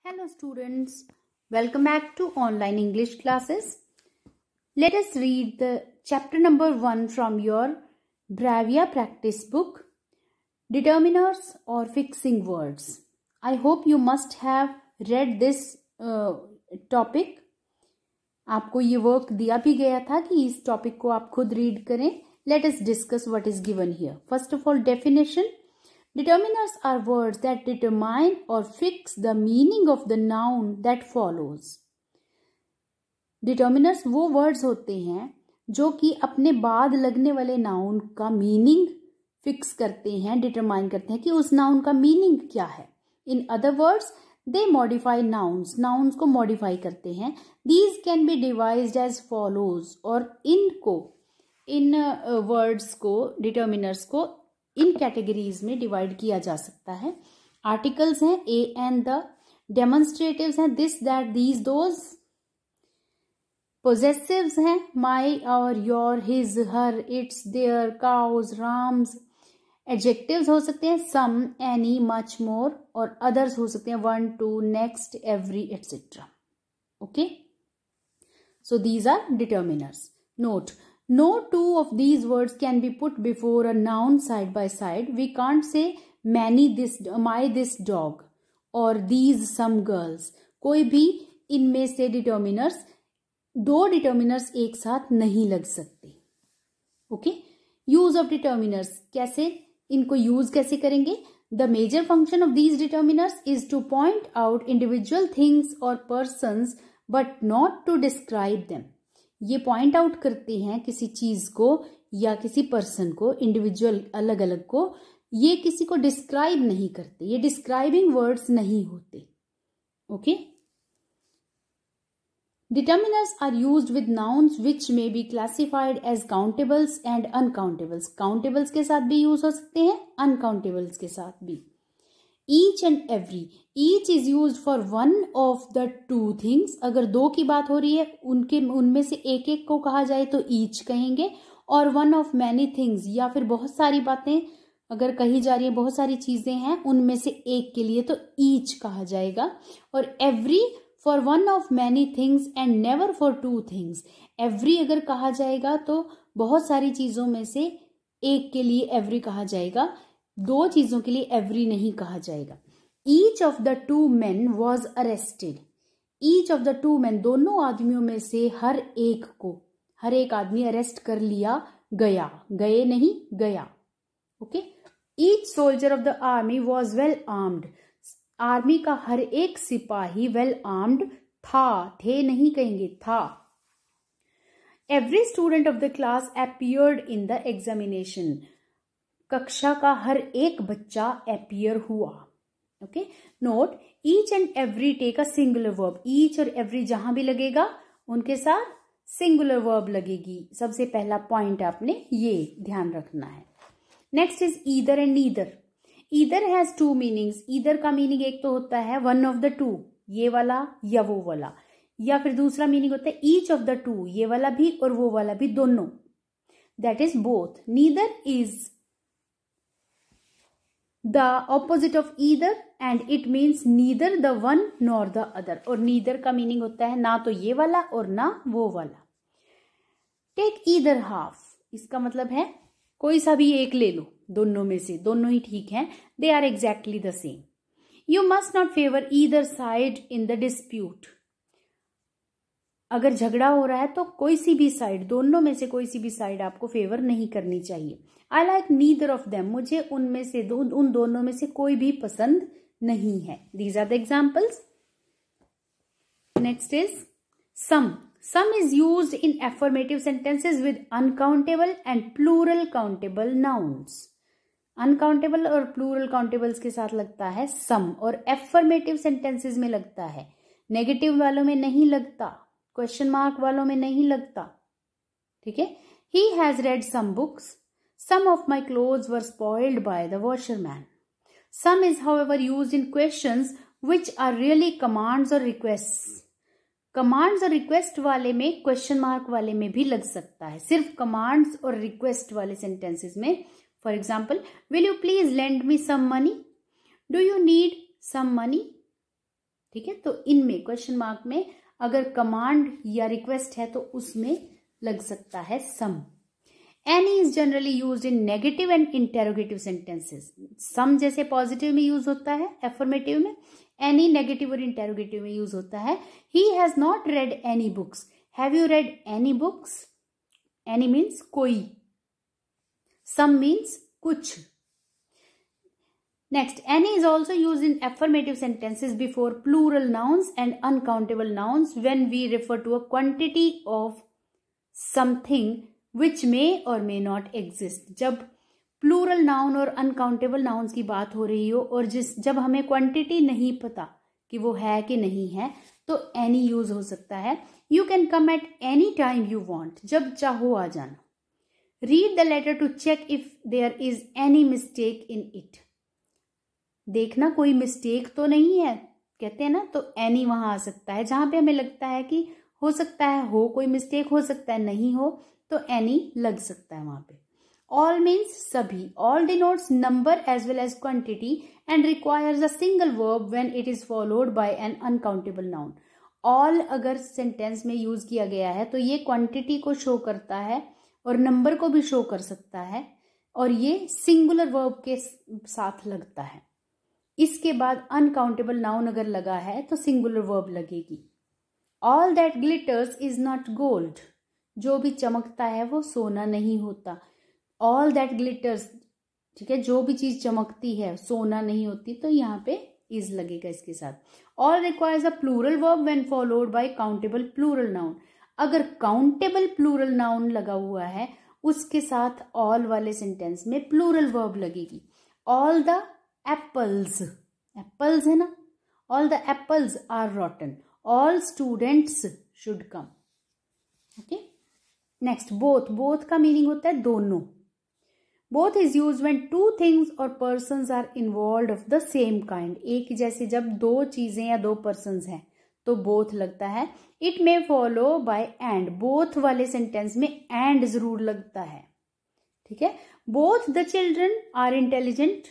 Hello students, welcome back to online English classes. Let us read the chapter number 1 from your Bravia practice book, Determiners or Fixing Words. I hope you must have read this topic. आपको ये work दिया भी गया था कि इस topic को आप खुद रीड करें. Let us discuss what is given here. First of all, definition. Determiners are words that determine or fix the meaning of the noun that follows. Determiners वो words होते हैं जो कि अपने बाद लगने वाले noun का meaning fix करते हैं, determine करते हैं कि उस noun का meaning क्या है. In other words, they modify nouns. Nouns को modify करते हैं. These can be devised as follows. और इनको इन वर्ड्स को डिटर्मिनर्स को इन कैटेगरीज में डिवाइड किया जा सकता है. आर्टिकल्स हैं ए एंड द, डेमोन्स्ट्रेटिव्स हैं this that these those, possessives हैं माई और your his her its their काउज राम्स. एडजेक्टिव्स हो सकते हैं सम एनी मच मोर, और अदर्स हो सकते हैं one two next every etcetera. Okay, so these are determiners. Note, no two of these words can be put before a noun side by side. We can't say my this dog or these some girls. कोई भी इनमें से determiners, दो determiners एक साथ नहीं लग सकते. ओके, यूज ऑफ डिटर्मिनर्स, कैसे इनको यूज कैसे करेंगे. The major function of these determiners is to point out individual things or persons but not to describe them. ये पॉइंट आउट करते हैं किसी चीज को या किसी पर्सन को, इंडिविजुअल अलग अलग को. ये किसी को डिस्क्राइब नहीं करते, ये डिस्क्राइबिंग वर्ड्स नहीं होते. Okay, determiners are used with nouns which may be classified as countables and uncountables. Countables के साथ भी यूज हो सकते हैं, अनकाउंटेबल्स के साथ भी. Each and every, each is used for one of the two things. अगर दो की बात हो रही है उनमें से एक एक को कहा जाए तो each कहेंगे, और one of many things या फिर बहुत सारी बातें अगर कही जा रही है, बहुत सारी चीजें हैं उनमें से एक के लिए तो each कहा जाएगा. और every for one of many things and never for two things. every अगर कहा जाएगा तो बहुत सारी चीजों में से एक के लिए every कहा जाएगा, दो चीजों के लिए एवरी नहीं कहा जाएगा. Each of the two main was arrested. Each of the two main, दोनों आदमियों में से हर एक को, हर एक आदमी अरेस्ट कर लिया गया, गए नहीं गया. Okay, each soldier of the army was well armed. Army का हर एक सिपाही वेल आर्म्ड था, थे नहीं कहेंगे, था. Every student of the class appeared in the examination. कक्षा का हर एक बच्चा अपीयर हुआ. Okay, note, each and every take a singular verb. Each और एवरी जहां भी लगेगा उनके साथ सिंगुलर वर्ब लगेगी. सबसे पहला पॉइंट आपने ये ध्यान रखना है. Next is either and neither. Either has two meanings. Either का मीनिंग एक तो होता है वन ऑफ द टू, ये वाला या वो वाला, या फिर दूसरा मीनिंग होता है ईच ऑफ द टू, ये वाला भी और वो वाला भी, दोनों. That is both. Neither is the opposite of either and it means neither the one nor the other. और neither का meaning होता है ना तो ये वाला और ना वो वाला. take either half, इसका मतलब है कोई सा भी एक ले लो, दोनों में से दोनों ही ठीक हैं. they are exactly the same. you must not favor either side in the dispute. अगर झगड़ा हो रहा है तो कोई सी भी साइड, दोनों में से कोई सी भी साइड आपको फेवर नहीं करनी चाहिए. I like neither of them. मुझे उनमें से उन दोनों में से कोई भी पसंद नहीं है. These are the examples. Next is some. Some is used in affirmative sentences with uncountable and plural countable nouns. Uncountable और प्लूरल काउंटेबल्स के साथ लगता है सम, और एफर्मेटिव सेंटेंसेस में लगता है. नेगेटिव वालों में नहीं लगता, क्वेश्चन मार्क वालों में नहीं लगता. ठीक है. He has read some books. Some of my clothes were spoiled by the washerman. Some is however used in questions which are really commands और रिक्वेस्ट. कमांड्स और रिक्वेस्ट वाले में, क्वेश्चन मार्क वाले में भी लग सकता है. सिर्फ कमांड्स और रिक्वेस्ट वाले सेंटेंसेस में. For example, will you please lend me some money. Do you need some money. ठीक है, तो इनमें क्वेश्चन मार्क में अगर कमांड या रिक्वेस्ट है तो उसमें लग सकता है some. Any is generally use in negative and interrogative sentences. Some जैसे पॉजिटिव में यूज होता है एफर्मेटिव में, एनी नेगेटिव और इंटेरोगेटिव में यूज होता है। He has not read any books, have you read any books. Any means कोई, सम मीन्स कुछ। Next, any is also used in affirmative sentences before plural nouns and uncountable nouns when we refer to a quantity of something which may or may not exist। जब plural noun और uncountable nouns की बात हो रही हो और जब हमें quantity नहीं पता कि वो है कि नहीं है, तो any use हो सकता है। You can come at any time you want, जब चाहो आ जाना। Read the letter to check if there is any mistake in it। देखना कोई मिस्टेक तो नहीं है, कहते हैं ना, तो एनी वहां आ सकता है। जहां पे हमें लगता है कि हो सकता है हो कोई मिस्टेक, हो सकता है नहीं हो, तो एनी लग सकता है वहां पे। ऑल मीन्स सभी। All denotes number as well as quantity and requires a single verb when it is followed by an uncountable noun. All अगर सेंटेंस में यूज किया गया है तो ये क्वांटिटी को शो करता है और नंबर को भी शो कर सकता है, और ये सिंगुलर वर्ब के साथ लगता है। इसके बाद अनकाउंटेबल नाउन अगर लगा है तो सिंगुलर वर्ब लगेगी। All that glitters is not gold. जो भी चमकता है वो सोना नहीं होता। ऑल दैट ग्लिटर्स, ठीक है, जो भी चीज चमकती है सोना नहीं होती, तो यहाँ पे इज लगेगा इसके साथ। All requires a plural verb when followed by countable plural noun. अगर काउंटेबल प्लूरल नाउन लगा हुआ है उसके साथ ऑल वाले सेंटेंस में प्लूरल वर्ब लगेगी। ऑल द एप्पल्स, एप्पल्स है ना, all the apples are rotten. All students should come. Okay, next both. Both का मीनिंग होता है दोनों। Both is use when two things और persons are involved of the same kind. एक जैसे जब दो चीजें या दो पर्सन्स हैं तो बोथ लगता है। It may follow by and. Both वाले सेंटेंस में एंड जरूर लगता है, ठीक है। Both the children are intelligent,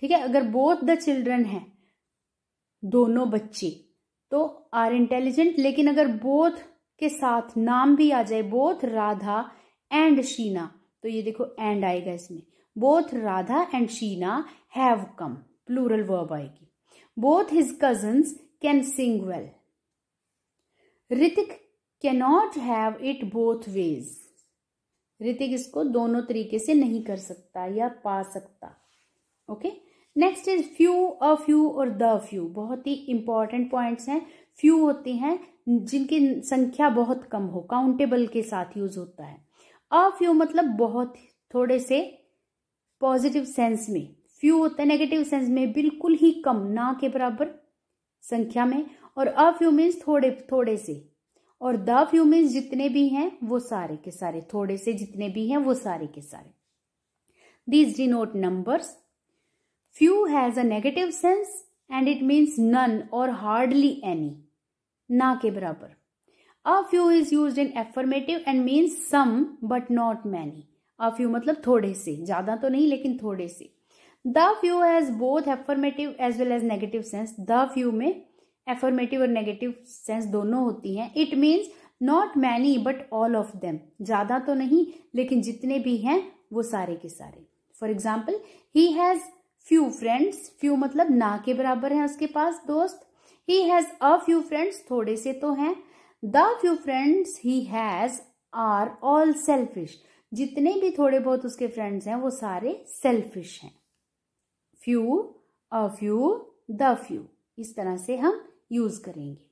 ठीक है। अगर बोथ द चिल्ड्रन है, दोनों बच्चे, तो आर इंटेलिजेंट। लेकिन अगर बोथ के साथ नाम भी आ जाए, बोथ राधा एंड शीना, तो ये देखो एंड आएगा इसमें। Both Radha and Sheena have come, plural verb आएगी। Both his cousins can sing well. Hrithik can not have it both ways. Hrithik इसको दोनों तरीके से नहीं कर सकता या पा सकता। Okay, next is few, a few और द फ्यू। बहुत ही इंपॉर्टेंट पॉइंट्स हैं। फ्यू होते हैं जिनकी संख्या बहुत कम हो, काउंटेबल के साथ यूज होता है। अ फ्यू मतलब बहुत थोड़े से पॉजिटिव सेंस में। फ्यू होता है नेगेटिव सेंस में बिल्कुल ही कम, ना के बराबर संख्या में। और अ फ्यू मीन्स थोड़े थोड़े से, और द फ्यू मीन्स जितने भी हैं वो सारे के सारे, थोड़े से जितने भी हैं वो सारे के सारे। These denote numbers. Few has a negative sense and it means none or hardly any, ना के बराबर। A few is used in affirmative and means some but not many। A few मतलब थोड़े से, ज्यादा तो नहीं लेकिन थोड़े से। The few has both affirmative as well as negative sense। The few में affirmative और negative sense दोनों होती हैं। It means not many but all of them। ज्यादा तो नहीं लेकिन जितने भी हैं वो सारे के सारे। For example, he has few friends। few मतलब ना के बराबर है उसके पास दोस्त। he has a few friends, थोड़े से तो हैं। the few friends he has are all selfish। जितने भी थोड़े बहुत उसके फ्रेंड्स हैं वो सारे सेल्फिश हैं। few, a few, the few, इस तरह से हम यूज करेंगे।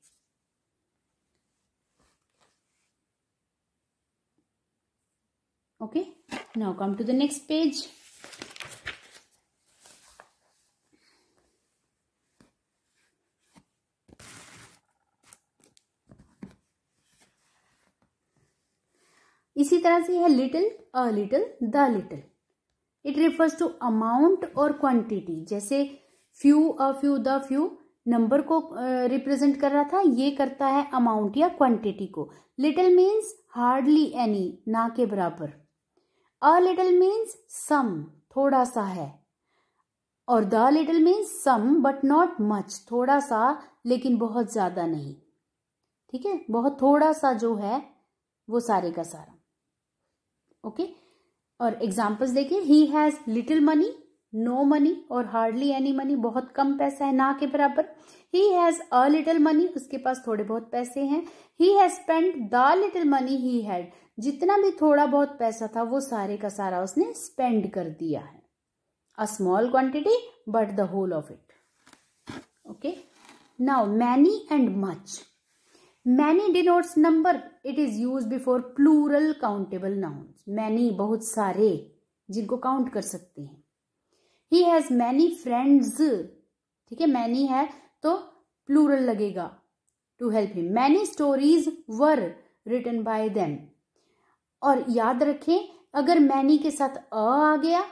Okay, now come to the next page. इसी तरह से है little, a little, the little. It refers to amount और क्वांटिटी। जैसे few, a few, the few number को रिप्रेजेंट कर रहा था, ये करता है अमाउंट या क्वांटिटी को। लिटिल मीन्स हार्डली एनी, ना के बराबर। अ लिटिल मीन्स सम, थोड़ा सा है। और the little means some but not much, थोड़ा सा लेकिन बहुत ज्यादा नहीं, ठीक है, बहुत थोड़ा सा जो है वो सारे का सारा। ओके, और एग्जाम्पल्स देखिए, he has little money, no money और हार्डली एनी मनी, बहुत कम पैसा है, ना के बराबर। He has a little money, उसके पास थोड़े बहुत पैसे हैं। He has spent the little money he had, जितना भी थोड़ा बहुत पैसा था वो सारे का सारा उसने स्पेंड कर दिया है। A small quantity but the whole of it. Okay, now many and much. Many denotes number, it is use before plural countable nouns. Many बहुत सारे, जिनको काउंट कर सकते हैं। ही हैज मैनी फ्रेंड्स, ठीक है, मैनी है तो प्लूरल लगेगा, to help him. Many stories were written by them. और याद रखें, अगर मैनी के साथ अ आ गया,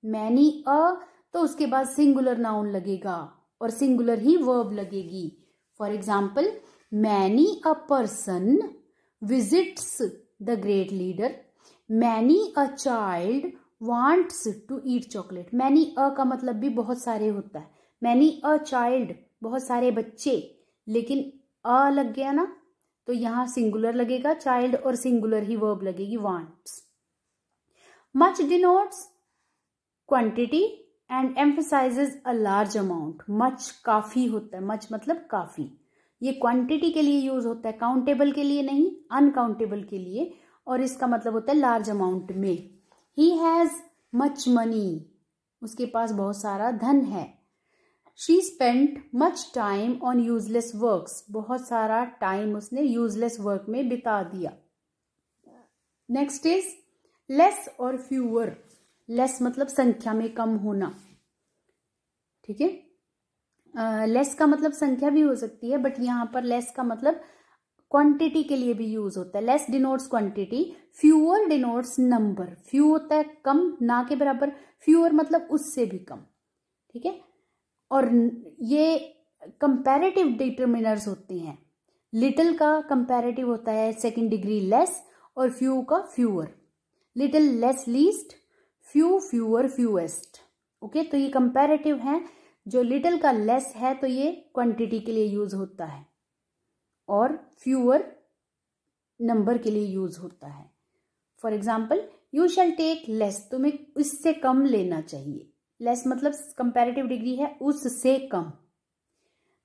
मैनी अ, तो उसके बाद सिंगुलर नाउन लगेगा और सिंगुलर ही वर्ब लगेगी। For example, many a person visits the great leader, many a child wants to eat chocolate. Many a का मतलब भी बहुत सारे होता है। मैनी अ चाइल्ड, बहुत सारे बच्चे, लेकिन अ लग गया ना, तो यहां सिंगुलर लगेगा चाइल्ड और सिंगुलर ही वर्ब लगेगी, wants. Much denotes quantity and emphasises a large amount. Much काफी होता है, मच मतलब काफी। ये क्वांटिटी के लिए यूज होता है, काउंटेबल के लिए नहीं, अनकाउंटेबल के लिए, और इसका मतलब होता है लार्ज अमाउंट में। ही हैज मच मनी, उसके पास बहुत सारा धन है। She spent much time on useless works, बहुत सारा टाइम उसने यूजलेस वर्क में बिता दिया। नेक्स्ट इज लेस और फ्यूअर। लेस मतलब संख्या में कम होना, ठीक है। लेस का मतलब संख्या भी हो सकती है, बट यहां पर लेस का मतलब क्वांटिटी के लिए भी यूज होता है। Less denotes quantity, fewer denotes number. Few होता है कम, ना के बराबर, फ्यूअर मतलब उससे भी कम, ठीक है। और ये कंपैरेटिव डिटरमिनर्स होते हैं। लिटिल का कंपैरेटिव होता है सेकंड डिग्री लेस, और फ्यू का fewer. Little less least, few fewer fewest. Okay, तो ये कंपैरेटिव है। जो लिटिल का लेस है तो ये क्वांटिटी के लिए यूज होता है, और फ्यूअर नंबर के लिए यूज होता है। For example, you shall take less, तुम्हें इससे कम लेना चाहिए। लेस मतलब कंपैरेटिव डिग्री है, उससे कम।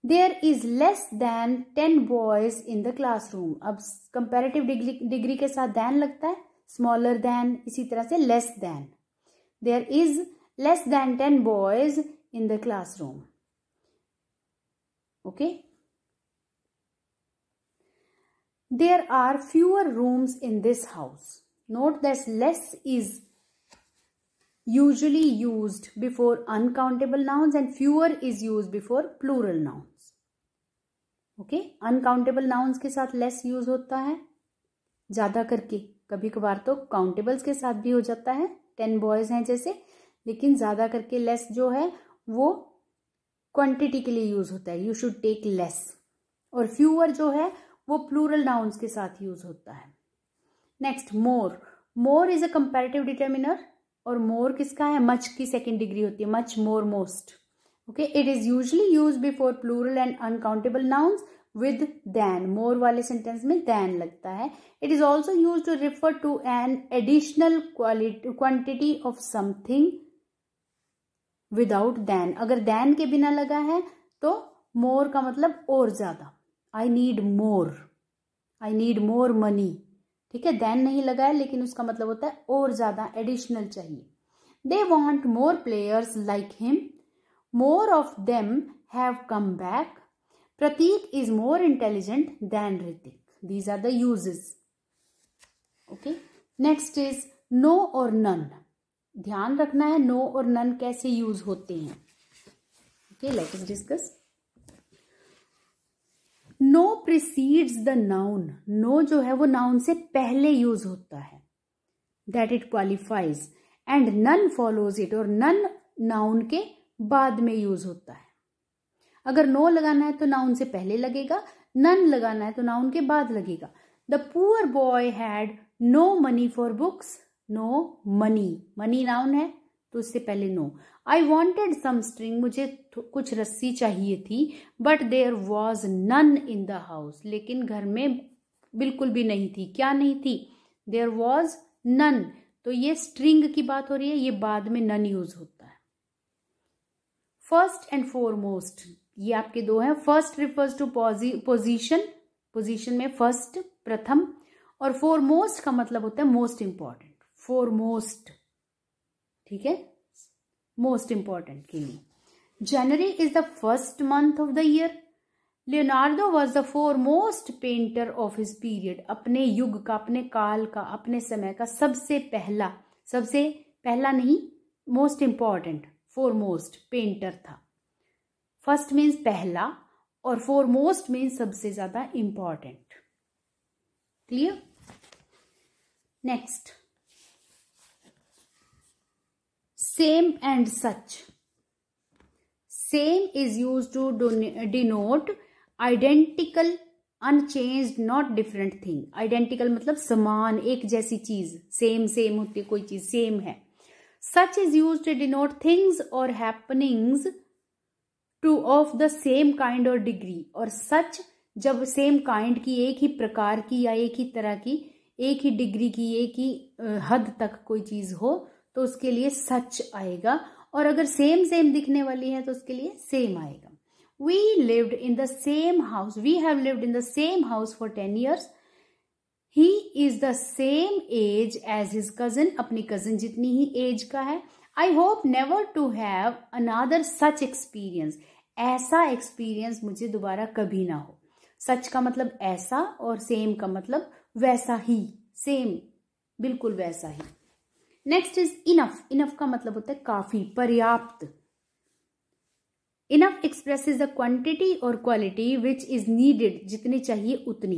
There is less than 10 boys in the classroom. अब कंपैरेटिव डिग्री के साथ देन लगता है, स्मॉलर देन, इसी तरह से less than. There is less than 10 boys in the classroom. Okay, there are fewer rooms in this house. Note that less is usually used before uncountable nouns and fewer is used before plural nouns. Okay, uncountable nouns के साथ less use होता है ज्यादा करके, कभी कभार तो countables के साथ भी हो जाता है, 10 बॉयज हैं जैसे, लेकिन ज्यादा करके लेस जो है वो क्वांटिटी के लिए यूज होता है, यू शुड टेक लेस। और फ्यूअर जो है वो प्लूरल नाउन्स के साथ यूज होता है। Next, more. More is a comparative determiner, और मोर किसका है, मच की सेकेंड डिग्री होती है, much more most. Okay, it is usually use before plural and uncountable nouns with than. More वाले सेंटेंस में देन लगता है। It is also use to refer to an additional quantity of something without than. अगर than के बिना लगा है तो मोर का मतलब और ज्यादा, I need more, I need more money, ठीक है। देन नहीं लगा है लेकिन उसका मतलब होता है और ज्यादा, एडिशनल चाहिए। They want more players like him, more of them have come back, Prateek is more intelligent than Hrithik. These are the uses. Okay, next is no और नन। ध्यान रखना है नो और नन कैसे यूज होते हैं। Okay, let us discuss. No precedes the noun. No जो है वो नाउन से पहले यूज होता है, that it qualifies, and none follows it, और नन नाउन के बाद में यूज होता है। अगर नो लगाना है तो नाउन से पहले लगेगा, नन लगाना है तो नाउन के बाद लगेगा। The poor boy had no money for books. No money, money noun है तो उससे पहले no. I wanted some string, मुझे कुछ रस्सी चाहिए थी, but there was none in the house, लेकिन घर में बिल्कुल भी नहीं थी। क्या नहीं थी? There was none. तो ये स्ट्रिंग की बात हो रही है, ये बाद में नन यूज होता है। फर्स्ट एंड फोरमोस्ट, ये आपके दो हैं। First refers to position, position में फर्स्ट प्रथम, और फोरमोस्ट का मतलब होता है मोस्ट इंपॉर्टेंट, फोरमोस्ट, ठीक है, मोस्ट इंपॉर्टेंट के लिए। जनवरी is the first month of the year. Leonardo was the foremost painter of his period, अपने युग का, अपने काल का, अपने समय का सबसे पहला नहीं, मोस्ट इंपॉर्टेंट, फोरमोस्ट पेंटर था। फर्स्ट मीन्स पहला और फोरमोस्ट मीन्स सबसे ज्यादा important. Clear? Next, same and such. Same is used to denote identical, unchanged, not different thing. Identical मतलब समान, एक जैसी चीज, सेम होती है कोई चीज, सेम है। Such is used to denote things और happenings two of the same kind और डिग्री। और सच जब सेम काइंड की, एक ही प्रकार की या एक ही तरह की, एक ही डिग्री की, एक ही हद तक कोई चीज हो तो उसके लिए सच आएगा। और अगर सेम दिखने वाली है तो उसके लिए सेम आएगा। We lived in the same house. We have lived in the same house for 10 years. He is the same age as his cousin. अपनी cousin जितनी ही age का है। I hope never to have another such experience. ऐसा experience मुझे दोबारा कभी ना हो। सच का मतलब ऐसा और same का मतलब वैसा ही, same, बिल्कुल वैसा ही। Next is enough. Enough का मतलब होता है काफी, पर्याप्त। Enough expresses the quantity or quality which is needed, जितनी चाहिए उतनी,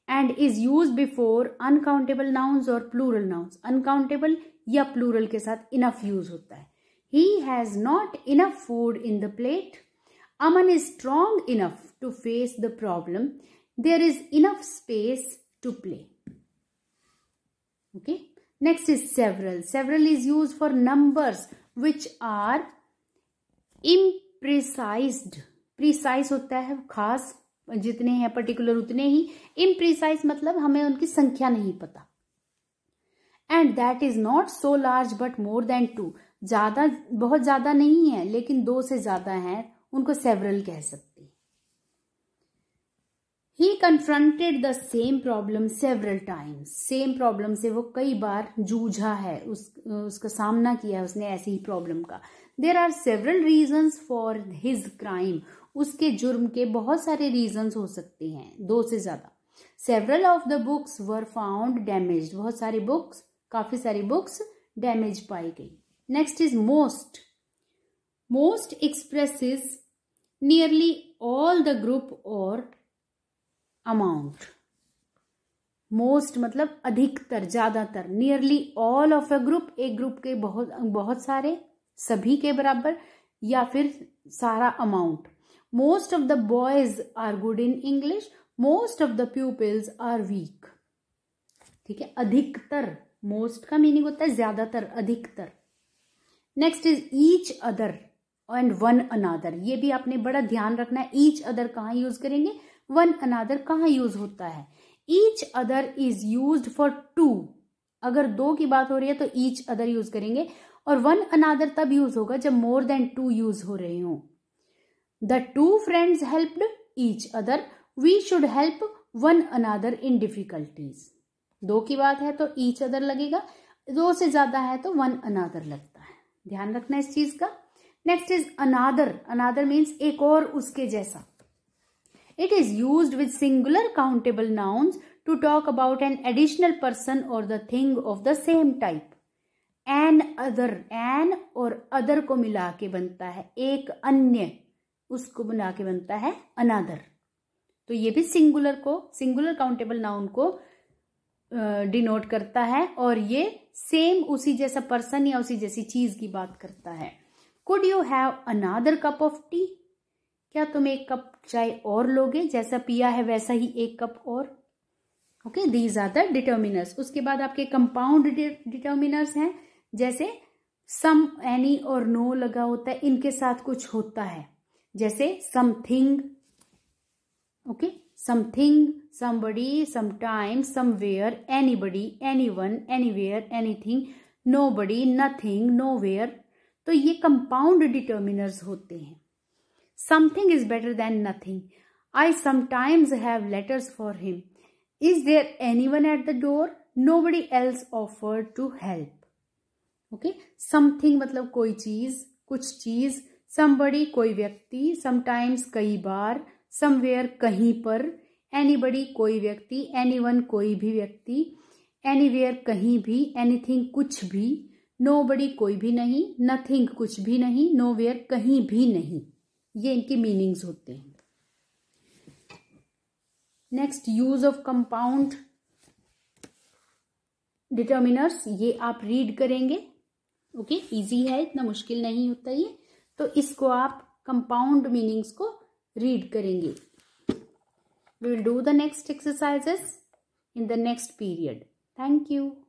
and is used before uncountable nouns or plural nouns. uncountable या plural के साथ enough use होता है। He has not enough food in the plate. Aman is strong enough to face the problem. There is enough space to play. Okay. Next is several. Several is used for numbers which are precise होता है, खास, जितने हैं particular उतने ही। इम्प्रिसाइज मतलब हमें उनकी संख्या नहीं पता। And that is not so large but more than 2, ज्यादा, बहुत ज्यादा नहीं है लेकिन 2 से ज्यादा है, उनको सेवरल कह सकते हैं। He confronted the same problem several times. Same problem से वो कई बार जूझा है, उसका सामना किया है उसने ऐसी ही प्रॉब्लम का। There are several reasons for his crime. उसके जुर्म के बहुत सारे रीजन्स हो सकते हैं, 2 से ज्यादा। Several of the books were found damaged. बहुत सारी बुक्स, काफी सारी बुक्स डैमेज पाई गई। Next is most. Most expresses nearly all the group और अमाउंट। मोस्ट मतलब अधिकतर, ज्यादातर। Nearly all of a group, एक ग्रुप के बहुत सारे, सभी के बराबर, या फिर सारा amount. Most of the boys are good in English, most of the pupils are weak. ठीक है, अधिकतर, मोस्ट का मीनिंग होता है ज्यादातर, अधिकतर। Next is each other and one another. ये भी आपने बड़ा ध्यान रखना है, ईच अदर कहाँ यूज करेंगे, वन अनादर कहाँ यूज होता है। Each other is used for 2। अगर 2 की बात हो रही है तो ईच अदर यूज करेंगे, और वन अनादर तब यूज होगा जब मोर देन 2 यूज हो रहे हो। The 2 friends helped each other, we should help one another in difficulties. 2 की बात है तो ईच अदर लगेगा, 2 से ज्यादा है तो वन अनादर लगता है, ध्यान रखना इस चीज का। Next is another. Another means एक और, उसके जैसा। It is used with singular countable nouns to talk about an additional person or the thing of the same type. An other, an और other को मिला के बनता है एक अन्य, उसको बना के बनता है another। तो ये भी सिंगुलर को, सिंगुलर काउंटेबल नाउन को डिनोट करता है, और ये सेम उसी जैसा पर्सन या उसी जैसी चीज की बात करता है। Could you have another cup of tea? क्या तुम एक कप चाय और लोगे, जैसा पिया है वैसा ही एक कप और। Okay, these are the determiners. उसके बाद आपके कंपाउंड डिटर्मिनर्स हैं, जैसे सम, एनी और नो लगा होता है, इनके साथ कुछ होता है, जैसे something, okay, something, somebody, sometime, somewhere, anybody, anyone, anywhere, anything, nobody, nothing, nowhere। तो ये कंपाउंड डिटर्मिनर्स होते हैं। Something is better than nothing. I sometimes have letters for him. Is there anyone at the door? Nobody else offer to help. Okay, something मतलब कोई चीज, कुछ चीज, somebody कोई व्यक्ति, समटाइम्स कई बार, समवेयर कहीं पर, एनीबडी कोई व्यक्ति, एनीवन कोई भी व्यक्ति, एनीवेयर कहीं भी, एनीथिंग कुछ भी, नोबडी कोई भी नहीं, नथिंग कुछ भी नहीं, नोवेयर कहीं भी नहीं। ये इनके मीनिंग्स होते हैं। Next, use of compound determiners, ये आप रीड करेंगे। ओके, इजी है, इतना मुश्किल नहीं होता ये। तो इसको आप कंपाउंड मीनिंग्स को रीड करेंगे। We will do the next exercises in the next period. Thank you.